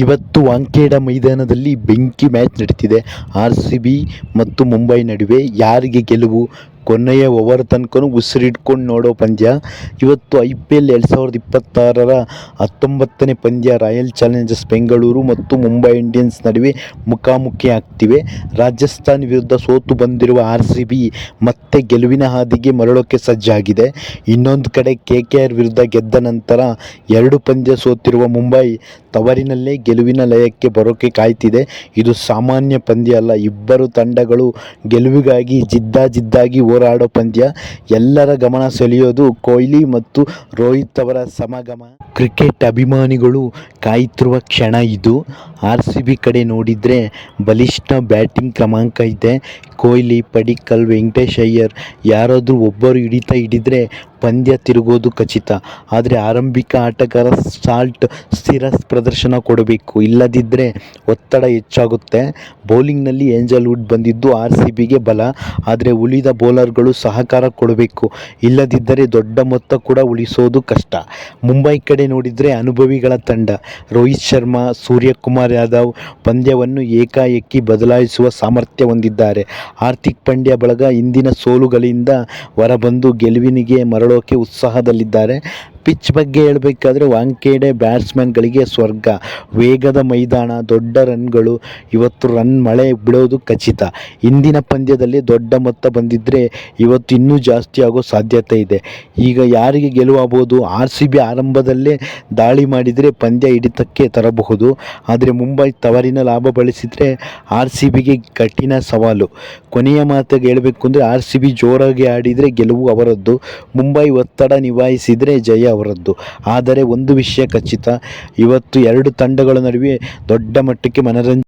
ಇವತ್ತು ವಾಂಖೇಡೆ ಮೈದಾನದಲ್ಲಿ ಬೆಂಕಿ ಮ್ಯಾಚ್ ನಡೀತಿದೆ. RCB ಮತ್ತು ಮುಂಬೈ ನಡುವೆ ಯಾರಿಗೆ ಗೆಲುವು, ಕೊನೆಯ ಓವರ್ ತನಕನೂ ಉಸಿರಿಟ್ಕೊಂಡು ನೋಡೋ ಪಂದ್ಯ. ಇವತ್ತು IPL 2026ರ 19ನೇ ಪಂದ್ಯ ರಾಯಲ್ ಚಾಲೆಂಜರ್ಸ್ ಬೆಂಗಳೂರು ಮತ್ತು ಮುಂಬೈ ಇಂಡಿಯನ್ಸ್ ನಡುವೆ ಮುಖಾಮುಖಿ ಆಗ್ತಿವೆ. ರಾಜಸ್ಥಾನ್ ವಿರುದ್ಧ ಸೋತು ಬಂದಿರುವ RCB ಮತ್ತೆ ಗೆಲುವಿನ ಹಾದಿಗೆ ಮರಳೋಕೆ ಸಜ್ಜಾಗಿದೆ. ಇನ್ನೊಂದು ಕಡೆ KKR ವಿರುದ್ಧ ಗೆದ್ದ ನಂತರ 2 ಪಂದ್ಯ ಸೋತಿರುವ ಮುಂಬೈ ತವರಿನಲ್ಲೇ ಗೆಲುವಿನ ಲಯಕ್ಕೆ ಬರೋಕೆ ಕಾಯ್ತಿದೆ. ಇದು ಸಾಮಾನ್ಯ ಪಂದ್ಯ ಅಲ್ಲ. ಇಬ್ಬರು ತಂಡಗಳು ಗೆಲುವಿಗಾಗಿ ಜಿದ್ದಾಗಿ ಹೋರಾಡೋ ಪಂದ್ಯ. ಎಲ್ಲರ ಗಮನ ಸೆಳೆಯೋದು ಕೊಹ್ಲಿ ಮತ್ತು ರೋಹಿತ್ ಅವರ ಸಮಾಗಮ. ಕ್ರಿಕೆಟ್ ಅಭಿಮಾನಿಗಳು ಕಾಯ್ತಿರುವ ಕ್ಷಣ ಇದು. RCB ಕಡೆ ನೋಡಿದರೆ ಬಲಿಷ್ಠ ಬ್ಯಾಟಿಂಗ್ ಕ್ರಮಾಂಕ ಇದೆ. ಕೊಹ್ಲಿ, ಪಡಿಕ್ಕಲ್, ವೆಂಕಟೇಶ್ ಅಯ್ಯರ್ ಯಾರಾದರೂ ಒಬ್ಬರು ಹಿಡಿದ್ರೆ ಪಂದ್ಯ ತಿರುಗೋದು ಖಚಿತ. ಆದರೆ ಆರಂಭಿಕ ಆಟಗಾರ ಸಾಲ್ಟ್ ಸ್ಥಿರ ಪ್ರದರ್ಶನ ಕೊಡಬೇಕು, ಇಲ್ಲದಿದ್ದರೆ ಒತ್ತಡ ಹೆಚ್ಚಾಗುತ್ತೆ. ಬೌಲಿಂಗ್ನಲ್ಲಿ ಏಂಜಲ್ ವುಡ್ ಬಂದಿದ್ದು RCBಗೆ ಬಲ. ಆದರೆ ಉಳಿದ ಬೌಲರ್ಗಳು ಸಹಕಾರ ಕೊಡಬೇಕು, ಇಲ್ಲದಿದ್ದರೆ ದೊಡ್ಡ ಮೊತ್ತ ಕೂಡ ಉಳಿಸೋದು ಕಷ್ಟ. ಮುಂಬೈ ಕಡೆ ನೋಡಿದರೆ ಅನುಭವಿಗಳ ತಂಡ. ರೋಹಿತ್ ಶರ್ಮಾ, ಸೂರ್ಯಕುಮಾರ್ ಯಾದವ್ ಪಂದ್ಯವನ್ನು ಏಕಾಏಕಿ ಬದಲಾಯಿಸುವ ಸಾಮರ್ಥ್ಯ ಹೊಂದಿದ್ದಾರೆ. ಹಾರ್ದಿಕ್ ಪಾಂಡ್ಯ ಬಳಗ ಹಿಂದಿನ ಸೋಲುಗಳಿಂದ ಹೊರಬಂದು ಗೆಲುವಿಗೆ ಮರಳೋಕೆ ಉತ್ಸಾಹದಲ್ಲಿದ್ದಾರೆ. ಪಿಚ್ ಬಗ್ಗೆ ಹೇಳಬೇಕಾದ್ರೆ ವಾಂಖೇಡೆ ಬ್ಯಾಟ್ಸ್ಮನ್ಗಳಿಗೆ ಸ್ವರ್ಗ. ವೇಗದ ಮೈದಾನ, ದೊಡ್ಡ ರನ್ಗಳು. ಇವತ್ತು ಮಳೆ ಬೀಳೋದು ಖಚಿತ. ಇಂದಿನ ಪಂದ್ಯದಲ್ಲಿ ದೊಡ್ಡ ಮೊತ್ತ ಬಂದಿದ್ದರೆ ಇವತ್ತು ಇನ್ನೂ ಜಾಸ್ತಿ ಆಗೋ ಸಾಧ್ಯತೆ ಇದೆ. ಈಗ ಯಾರಿಗೆ ಗೆಲುವಾಗಬಹುದು? RCB ಆರಂಭದಲ್ಲೇ ದಾಳಿ ಮಾಡಿದರೆ ಪಂದ್ಯ ಹಿಡಿತಕ್ಕೆ ತರಬಹುದು. ಆದರೆ ಮುಂಬೈ ತವರಿನ ಲಾಭ ಬಳಸಿದರೆ RCBಗೆ ಕಠಿಣ ಸವಾಲು. ಕೊನೆಯ ಮಾತಿಗೆ ಹೇಳಬೇಕು ಅಂದರೆ RCB ಜೋರಾಗಿ ಆಡಿದರೆ ಗೆಲುವು ಅವರದ್ದು, ಮುಂಬೈ ಒತ್ತಡ ನಿಭಾಯಿಸಿದರೆ ಜಯ ಅವರದ್ದು. ಆದರೆ ಒಂದು ವಿಷಯ ಖಚಿತ, ಇವತ್ತು 2 ತಂಡಗಳ ನಡುವೆ ದೊಡ್ಡ ಮಟ್ಟಕ್ಕೆ ಮನರಂಜನೆ